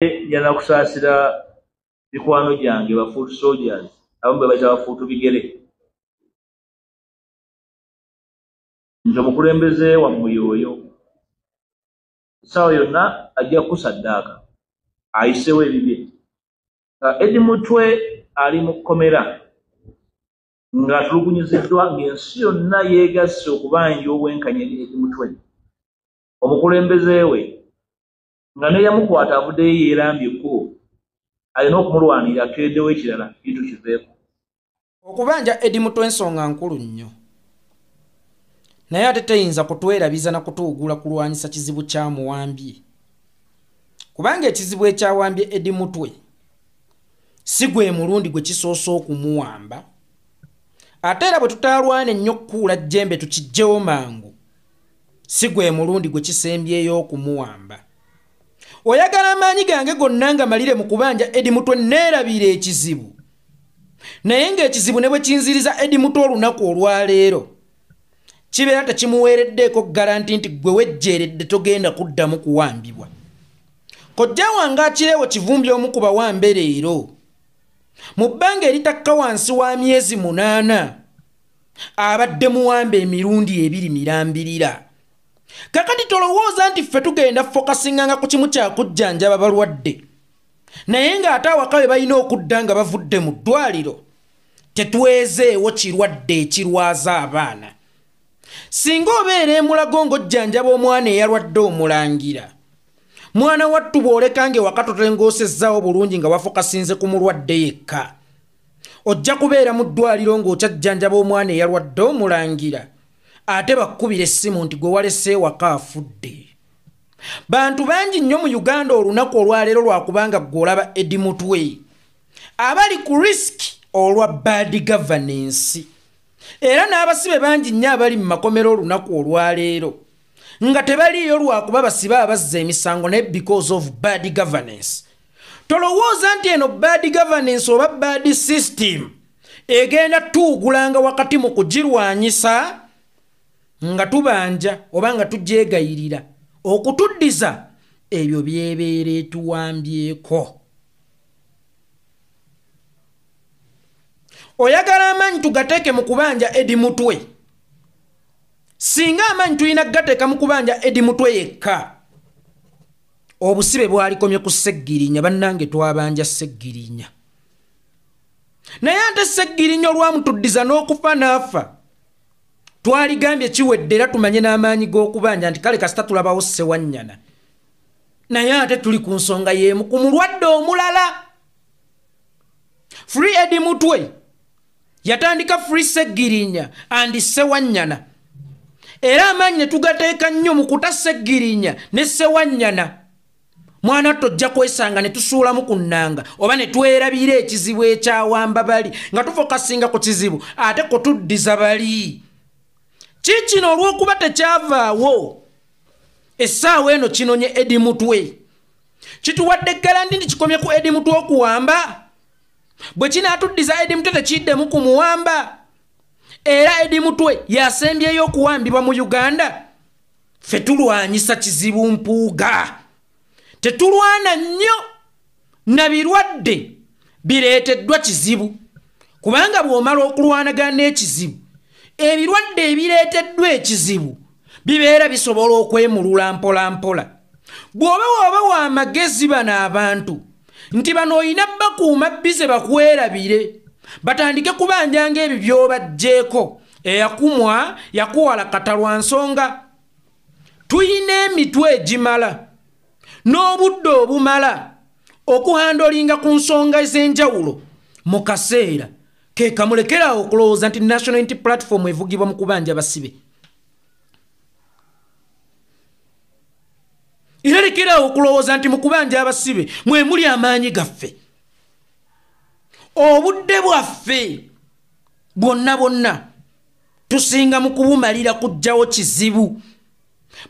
Njagala kusaasira mikwano gyange ba foot soldiers abamu bayita bafuutu bigere nti omukulembeze wammwe y'oyo essaawa yonna ajja kukusaddaaka ayisewo ebibye. Edi Mutwe ali mu kkomera ng'atulugunyiziddwa ng'ensi yonna yeegasse okubanja obwenkanya Edi Mutwe. Omukulembeze we nga neyamukwata avuddeyo yeerambyeko alina okumulwanira akereddewo ekirala kintu kiveeko. Okubanja Edi Mutwe ensonga nkulu nnyo, naye ate teyinza kutwerabiza na kutuugula kulwanyisa kizibu kyamuwambye, kubanga ekizibu ekyawambye Edi Mutwe si gwe mulundi gwe kisoose okumuwamba, ate era bwe tutaalwana ennyo okukuula jjembe tukijjewo mangu si gwe mulundi gwe kisembyeyo okumuwamba. Oyagala amaanyi gange gonna nga malire mu kubanja Edi Mutwe neerabira ekizibu, naye ng'ekizibu ne bwe kinziriza Edi Mutwe olunaku olwaleero kibeera tekimuweereddeeko garanti nti gwe wejjeeredde togenda kuddamu kuwambibwa. Kojja wange akireewo Kivumbi omu ku bawambe leero mu bbanga eritakka wansi wa myezi 8 abadde muwambe emirundi 2 mirambirira. Kakati tolowooza nti ffe tugenda fokasinganga ku kimu kyakujjanjaba balwadde, naye ng'ate awaka we balina okudda nga bavudde mu ddwaliro tetwezeewo kirwadde ekirwaza abaana. Singa obeera emulago ng'ojjanjaba omwana eyalwadde omulangira, mwana wattu bw'oleka ng'ewaka totengoosezaawo bulungi nga wafokasinze ku mulwadde yekka, ojja kubeera mu ddwaliro ng'okyajjanjaba omwana eyalwadde omulangira ate bakkubira essimu nti gwe walese ewaka afudde. Bantu bangi nnyo mu Uganda olunaku olwaleero lwakubanga gw'olaba Edi Mutwe abali ku risiki olwa bad governance, era n'abasibe bangi nnyo abali mu makomero olunaku olwaleero nga tebaliyo lwakuba basiba abazza emisango naye because of bad governance. Tolowooza nti eno bad governance oba bad system egenda tuugulanga wakati mu kugirwanyisa nga tubanja oba nga tugyegayirira okutuddiza ebyo byebeera etuwambyeko. Oyagala amaanyi tugateeke mu kubanja Edi Mutwe? Singa amaanyi tulina gateeka mu kubanja Edi Mutwe yekka, obusibe bwalikomye ku Sseggirinya, bannange twabanja Sseggirinya. Naye ate Sseggirinya olwamutuddiza n'okufa n'afa twaligambye kiwedde era tumanye n'amaanyi g'okubanja nti kale kasita tulabawo Ssewanyana, naye ate tuli ku nsonga y'emu ku mulwadde omulala. Free Edi Mutwe yatandika Free Sseggirinya and Ssewanyana, era amaanyi ne tugateeka nnyo mu kuta Sseggirinya ne Ssewanyana. Mwana tojja kwesanga ne tusuulamu ku nnanga oba ne twerabira ekizibu ekyawamba bali nga tufokasinga ku kizibu ate kutuddiza bali. Kikino olw'okuba tekyavaawo essaawa eno kinonye Edi Mutwe, kituwadde garanti nti kikomye ku Edi Mutwe okuwamba. Bwe kinaatuddiza Edi Mutwe tekiddemu kumuwamba, era Edi Mutwe yasembyeyo okuwambibwa mu Uganda. Ffe tulwanyisa kizibu mpuuga, tetulwana nnyo na birwadde bireeteddwa kizibu, kubanga bw'omala okulwanagana n'ekizibu ebirwadde ebireeteddwa ekizibu bibeera bisobola okwemulula mpola mpola. Bw'oba w'amagezi bano abantu nti bano oyina bakuuma bize bakwerabire batandike kubanjanga ebyo by'obagjeeko, eyakumwa yakuwala katalwa nsonga. Tuyina emitwe egimala n'obudde obumala okuhandolinga ku nsonga ez'enjawulo mu kaseera ke kamulekerawo okulowooza nti National Unity Platform evugibwa mu kubanja basibe. Era lekerawo okulowooza nti mu kubanja abasibe mwe muli amaanyi gaffe. Obudde bwaffe bwonna bwonna tusinga mu kubumalira kujjawo kizibu.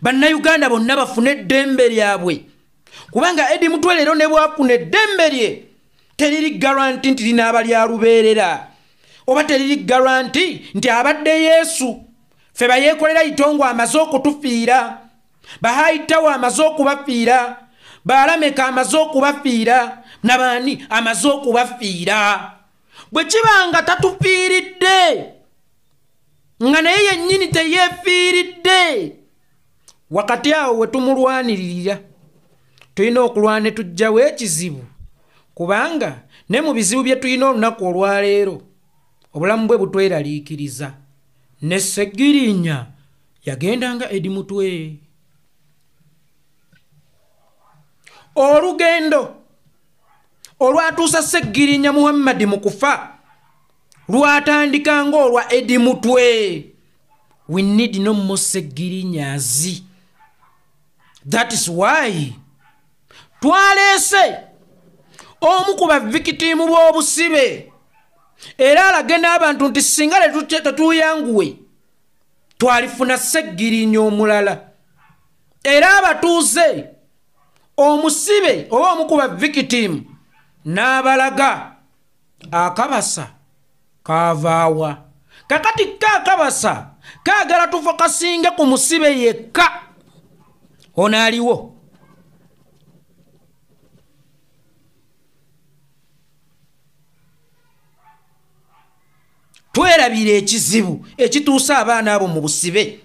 Bannayuganda bonna bafune eddembe lyabwe, kubanga Edi Mutwe leero ne bwafuna eddembe lye teriri garanti nti linaabalyalubeerera oba teriri garanti nti abadde Yesu. Ffe bayeekolera itongo amaze okutufiira, bahayitawo amaze okubafiira, Balameka amaze okubafiira nabani amaze okubafiira bwe kibanga tatufiiridde nga naye yennyini teyeefiiridde wakati awo we tumulwanirira tulina okulwana tujjawo ekizibu kubanga ne mu bizibu bye tulina olunaku olwaleero obulamu bwe butweraliikiriza ne Sseggirinya yagendanga Eddie Mutwe. Olugendo olwatuusa Sseggirinya Muhammad mu kufa lwatandika ng'olwa Eddie Mutwe. We need no more Sseggirinyas. That is why twaleese omu ku bavictimu b'obusibe era alage n'abantu nti singa tetuyanguwe twalifuna Sseggirinya omulala era abatuuze omusibe oba omu ku bavictimu n'abalaga akabasa kaavaawa kakati kaakabasa kaagala tufokasinge ku musibe yekka ono aliwo. Twerabira ekizibu ekituusa abaana abo mu busibe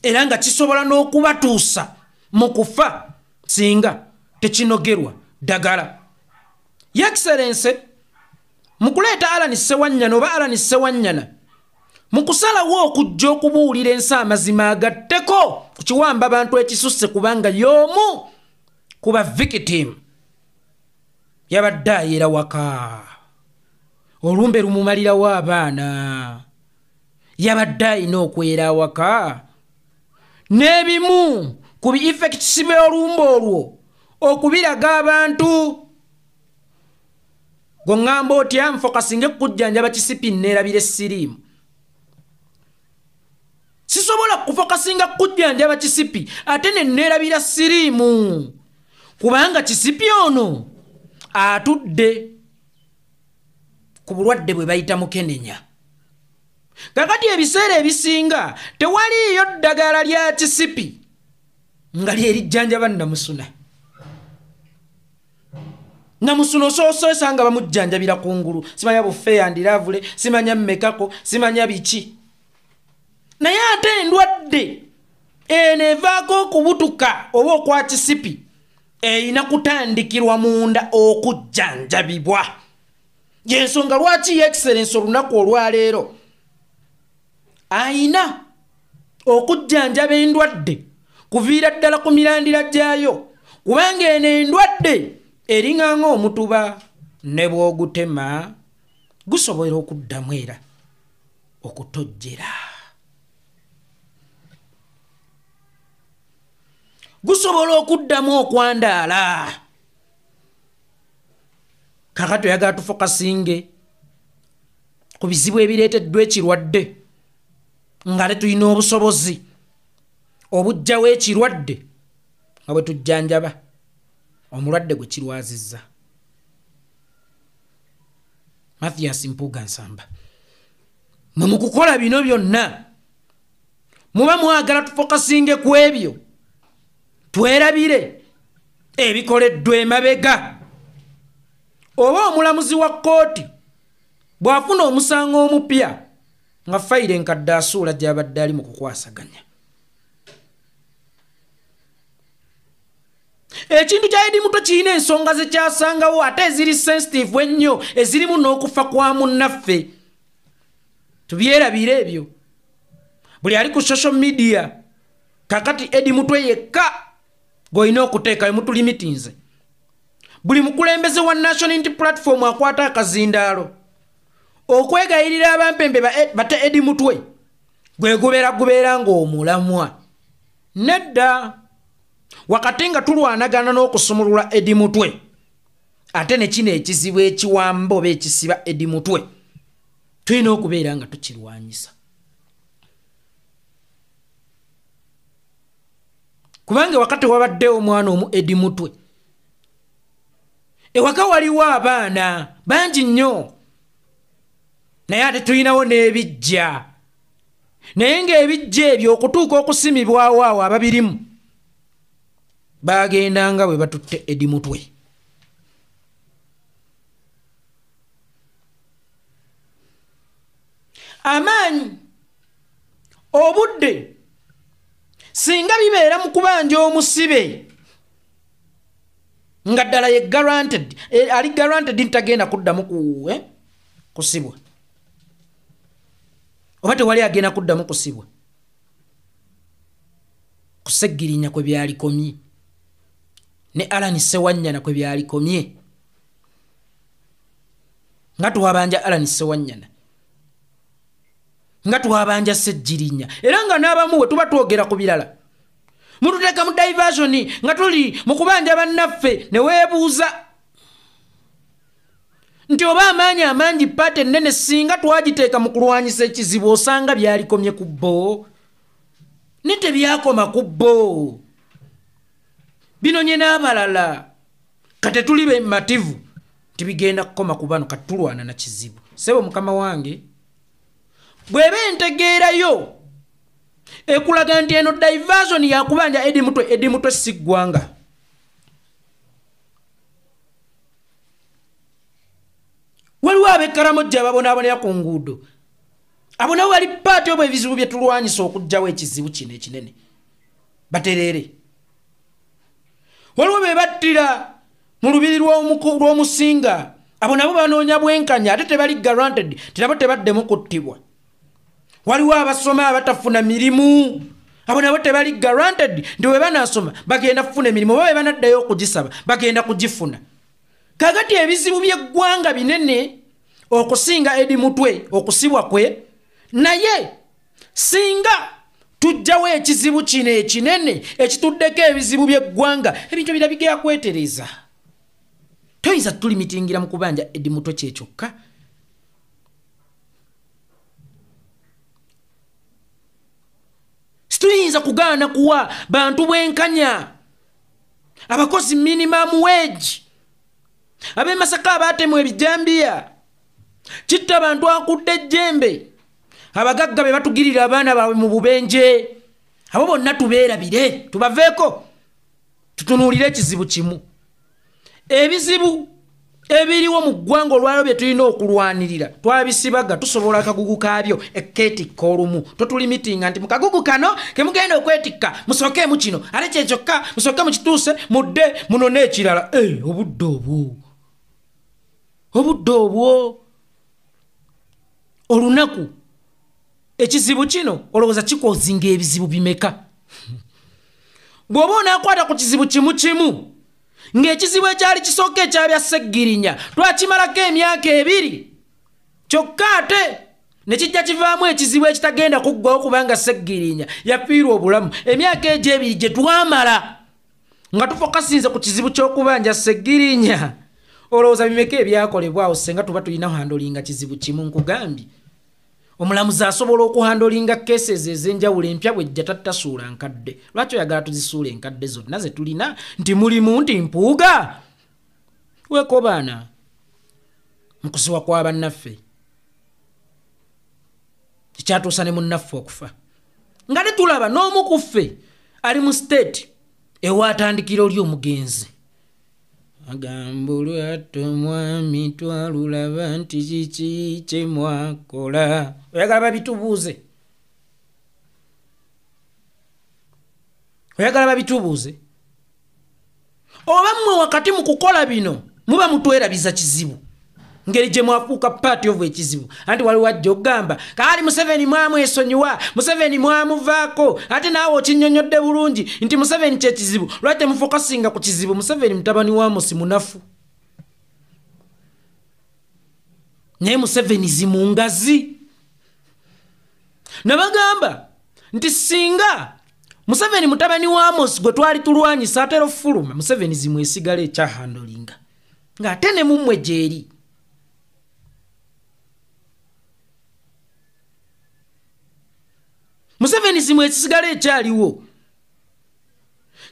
era nga kisobola n'okubatuusa mu kufa singa tekinogerwa ddagala. Your Excellency mu kuleeta Allan Ssewanyana oba Allan Ssewanyana mu kusalawo okujja okubuulira ensi amazima agatteko ku kiwamba abantu ekisusse kubanga y'omu ku bavictimu yabadde ayera waka olumbe lumumalirawo abaana yabadde ayina okwera awaka n'ebimu ku bi-effects by'olumbe olwo okubiraga abantu. Gongamba otya nfokasinge kujjanjaba kisipi neerabire siriimu. Sisobola kufokasinga kujjanjaba kisipi ate ne neerabira siriimu kubanga kisipi ono atudde ku bulwadde bwe bayita mukenenya. Kakati ebiseera ebisinga tewaliyo ddagala lya kisipi nga lyerijjanjaba Namusuna. Namusuna osanga bamujjanjabira kungulu simanya bufe yandiravule simanya mmekako simanya biki naye ate endwadde enevaako okubutuka oba okwa kisipi eyina kutandikirwa munda okujjanjabibwa. Yensonga lwaki Your Excellency olunaku olwaleero ayina okujjanjaba endwadde kuviira ddala ku mirandira gyayo kubanga eno endwadde eringanga omutuba ne bw'ogutema gusobola okuddamu era okutojjera. Gusobola okuddamu okwandaala. Kakati oyagala tufokasinge ku bizibu ebireeteddwa ekirwadde nga tetulina obusobozi obujjawo ekirwadde nga bwe tujjanjaba omulwadde gwe kirwazizza. Mathias Mpuuga Nsamba mwe mu kukola bino byonna muba mwagala tufokasinge ku ebyo twerabire ebikoleddwa emabega oba omulamuzi wa kkooti bw'afuna omusango omupya nga fayire enkadde asuula gy'abadde ali mu kukwasaganya. Ekintu kya Eddie Mutwe kirina ensonga ze kyasangawo ate eziri sensitive ennyo ezirimu n'okufa kwa munnaffe. Tubyerabira ebyo buli ali ku social media kakati Eddie Mutwe yekka gw'olina okuteekayo mutulimitinze. Buli mukulembeze wa National Unity Platform akwata akazindaalo okwegayirira abampembe bate Eddie Mutwe gwe gubeera ng'omulamwa. Nedda wakati nga tulwanagana n'okusumulula Eddie Mutwe ate ne kino ekizibu ekiwamba oba ekisiba Eddie Mutwe tulina okubeera nga tukirwanyisa kubanga wakati wabaddewo omwana omu Eddie Mutwe ewaka waliwo abaana bangi nnyo naye ate tulinawo n'ebijja naye ng'ebijja ebyo okutuuka okusimibwawo awo ababirimu bagendanga bwe batutte Eddie Mutwe. Amaanyi obudde singa bibeera mu kubanja omusibe nga ddala ye guaranteed ali guaranteed ntagenda kuddamu kusibwa oba tewali agenda kuddamu kusibwa kuseggirinya kwe byalikomye ne Alan Sewanyana kwe byalikomye nga tuwabanja Alan Sewanyana nga tuwabanja Seggirinya era nga n'abamu we tuba twogera ku birala mututeeka mu diversion nga tuli mu kubanja bannaffe ne weebuuza nti oba amaanyi amangi paate ennene singa twagiteeka mu kulwanyisa ekizibu osanga byalikomye ku bbo ne tebyakoma ku bbo binonye n'abalala kate tuli bemativu tibigenda kukoma ku bano kati tulwana na kizibu. Sebo mukama wange bwebe entegeerayo ekulaga nti eno diversion yakubanja Eddie Mutwe si ggwanga. Waliwo ab'Ekaramoja ababonaabonera ku nguudo abo nabo bali paati obwo ebizibu bye tulwanyisa okugjawo ekizibu kino ekinene batereere. Waliwo be battira mu lubiri lw'omusinga abo nabo banoonya bwenkanya ate tebali guaranteed tirabo tebaddemu kuttibwa. Waliwo abasoma abatafuna mirimu abo nabo tebali guaranteed nti bwe banasoma bagenda kufuna emirimu oba bwe banaddayo okugisaba bagenda kugifuna. Kakati ebizibu by'eggwanga binene okusinga Eddie Mutwe okusibwa kwe naye singa tujjawo ekizibu kino ekinene ekituddeko ebizibu by'eggwanga ebintu bira bigera kwetereza. Toyinza tulimitingira mu kubanja Eddie Mutwe kyekyokka. Situyinza kugaana kuwa bantu bwenkanya abakozi minimum wage abe Masaka abatemu ebijambiya kitta bantu akudde ejjembe abagagga be batugirira abaana bawe mu bubenje abo bonna tubeerabire tubaveeko tutunuulire ekizibu kimu. Ebizibu ebiriwo mu ggwanga olwalyo bye tulina okulwanirira twabisibaga tusobola akagugu kaabyo ekkeetikka olumu totulimitinga nti mu kagugu kano kemugenda okwetikka musookeemu kino ate kyekyokka musooke mu kituuse mudde munone ekirala. Obudde obwo olunaku ekizibu kino olowooza kikozinga ebizibu bimeka? Bw'oba onaakwata ku kizibu kimu ng'ekizibu ekyali kisooka ekyabya Seggirinya twakimalako emyaka 2 kyokka ate ne kijja kivaamu ekizibu ekitagenda kuggwawo kubanga Seggirinya yafiirwa obulamu emyaka egyo 2 gye twamala nga tufokasinze ku kizibu ky'okubanja Seggirinya. Olowooza bimeka ebyakolebwawo senga tuba tulina handlinga kizibu kimu? Nkugambye omulamuzi asobola okuhandolinga cases ez'enjawulo empya bwejja tattasuula nkadde. Lwaki oyagala tuzisuula enkadde zonna ze tulina nti mulimu nti mpuuga? Weeko baana mukusiwa kwa bannaffe kikyatuusa ne munnaffe okufa nga tetulaba n'omu ku ffe ali mu state ewaatandikira oli omugenzi agamba olwato mwami twalulaba nti kiki kye mwakola. Oyagala babitubuuze? Oyagala babitubuuze? Oba mmwe wakati mu kukola bino muba mutwerabiza kizibu ngeri gye mwafuuka paati ovu ekizibu anti waliwo ajja okugamba kaali Museveni mwamwesonyiwa Museveni mwamuvaako ate naawe okinnyonnyodde bulungi nti Museveni kye kizibu lwaki temufokasinga ku kizibu? Museveni mutabani wa Amosi munafu naye Museveni zimungazi. Nabagamba nti singa Museveni mutabani wa Amosi gwe twali tulwanyisa atera ofuluma Museveni zimwesigala ekyahandolinga ng'ate ne mummwe gyeri. Museveni zimu ekisigala ekyaliwo.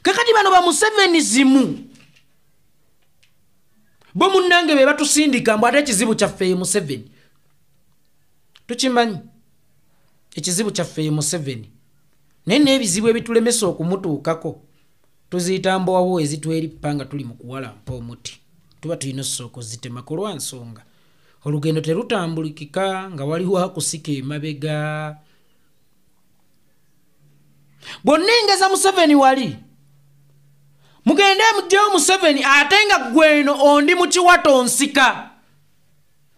Kakati bano ba Museveni zimu bo munnange be batusindika mbu ate ekizibu kyaffe ye Museveni. Tukimanyi ekizibu kyaffe ye Museveni naye n'ebizibu ebitulemesa okumutuukako tuziyita mbowawo ezitweripa nga tuli mu kuwalampa omuti tuba tulina ssooko zitema ku lwa nsonga olugendo terutambulikika nga waliwo akusika emabega bonna engeza Museveni wali mugende mugyewo Museveni ate nga gweno ondi mu kiwato nsika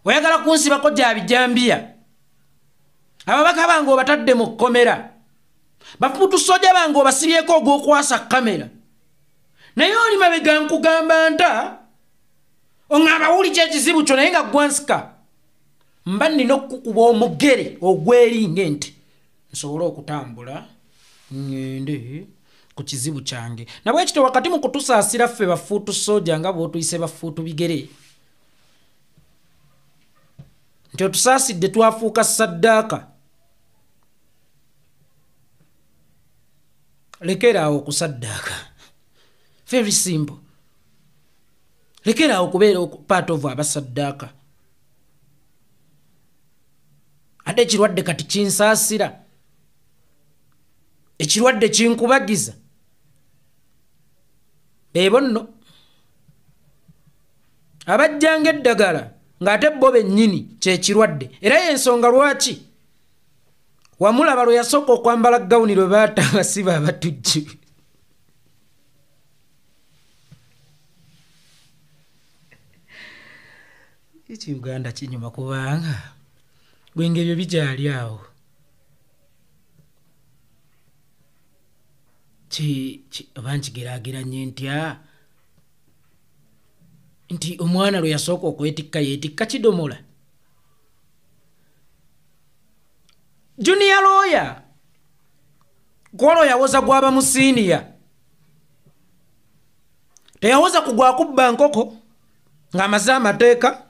oyagala kunsibako gyabijambiya ababaka bange obatadde mu kkomera bafutu soja bange obasibyeko ogw'okwasa kamera naye oli mabega nkugamba nta oŋŋamba wuli kyekizibu kyo naye nga gwansika mba nnina okukuba omugere ogweringa enti nsobole okutambula ngende ku kizibu kyange nabwekito wakati mu kutusaasira ffe bafuutu soja nga bw'otuyise bafuutu bigere nti otusaasidde twafuuka saddaaka lekeraawo okusaddaaka very simple lekeraawo kubeera part of abasaddaaka ate ekirwadde kati kinsaasira ekirwadde kinkubagiza ebo nno abajjanga eddagala ng'ate bo bennyini kyekirwadde era y'ensonga lwaki wamulaba lwe yasooka okwambala gawuni lwe baata abasiba abatujju eki Uganda kinyuma kubanga bwenge ebyo bikyali awo oba nkigeraageranye ntya nti omwana lwe yasooka okwetikka yeetikka kidomola junior lawyer gwolo yawoza gwaba mu siniya teyawoza kugwakubba nkoko ng'amaze amateeka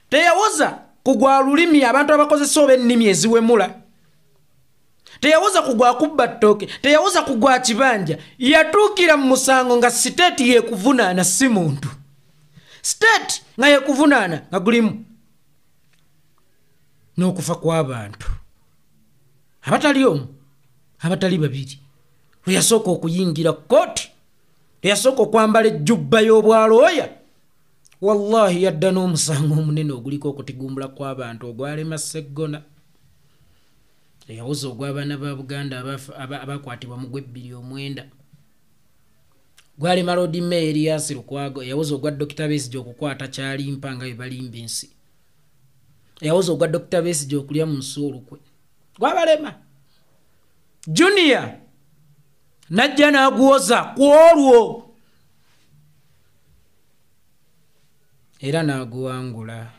teyawoza kugwa lulimi abantu abakozesa oba ennimi eziwemula teyawoza kugwa kubba ttooke teyawoza kugwa kibanja yatuukira mu musango nga siteeti yeekuvunaana si muntu siteeti nga yeekuvunaana nga gulimu n'okufa kw'abantu abatali omu abatali babiri lwe yasooka okuyingira kooti lwe yasooka okwambala ejjubba y'obwalooya wallahi yadda n'omusango omunene oguliko okutigumbula kw'abantu ogwalema Sseggona yawoza ogw'abaana ba Buganda abakwatibwa mu Gwebbiryomwenda gwalema Lord Mayor Erias Lukwago yawoza ogwa Dr. Besigye okukwata Kyalimpa nga bwe balimba ensi yawoza ogwa Dr. Besigye okulya mu nsi olukwe gwabalema Junior najja n'aguwoza ku olwo era n'aguwangula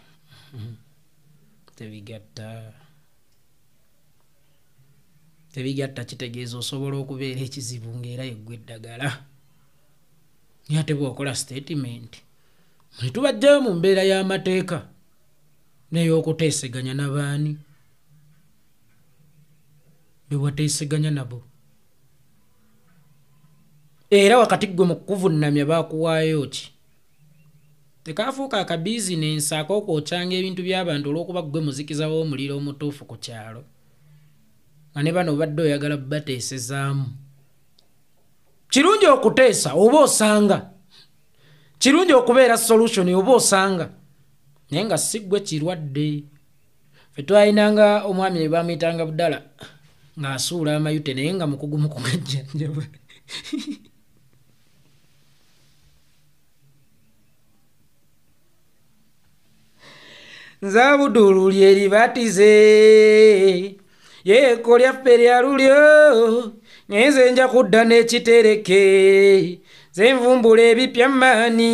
tebigatta kitegeeza osobola okubeera ekizibu ng'era yeggwa eddagala naye ate bw'okola statement ne tubajjayo mu mbeera y'amateeka n'ey'okuteeseganya n'abaani be wateeseganya nabo era wakati gwe mu kuvunnamya baakuwaayo ki tekaafuuka akabizinensi ak'okwokyanga ebintu by'abantu olw'okuba gwe muzikiza w'omuliro omutuufu ku kyalo nga ne bano obadde oyagala bateesezaamu kirungi okuteesa oba osanga kirungi okubeera solution oba osanga naye nga si ggwe kirwadde ffe twalinanga omwami ne bamuyitanga Budala ng'asuula amayute naye nga mukugu mu kugajjanjaba nzabudulu lyeribatize yeeko lyaffe lya lulyo nze nja kudda n'ekitereke ze nvumbula ebipya maani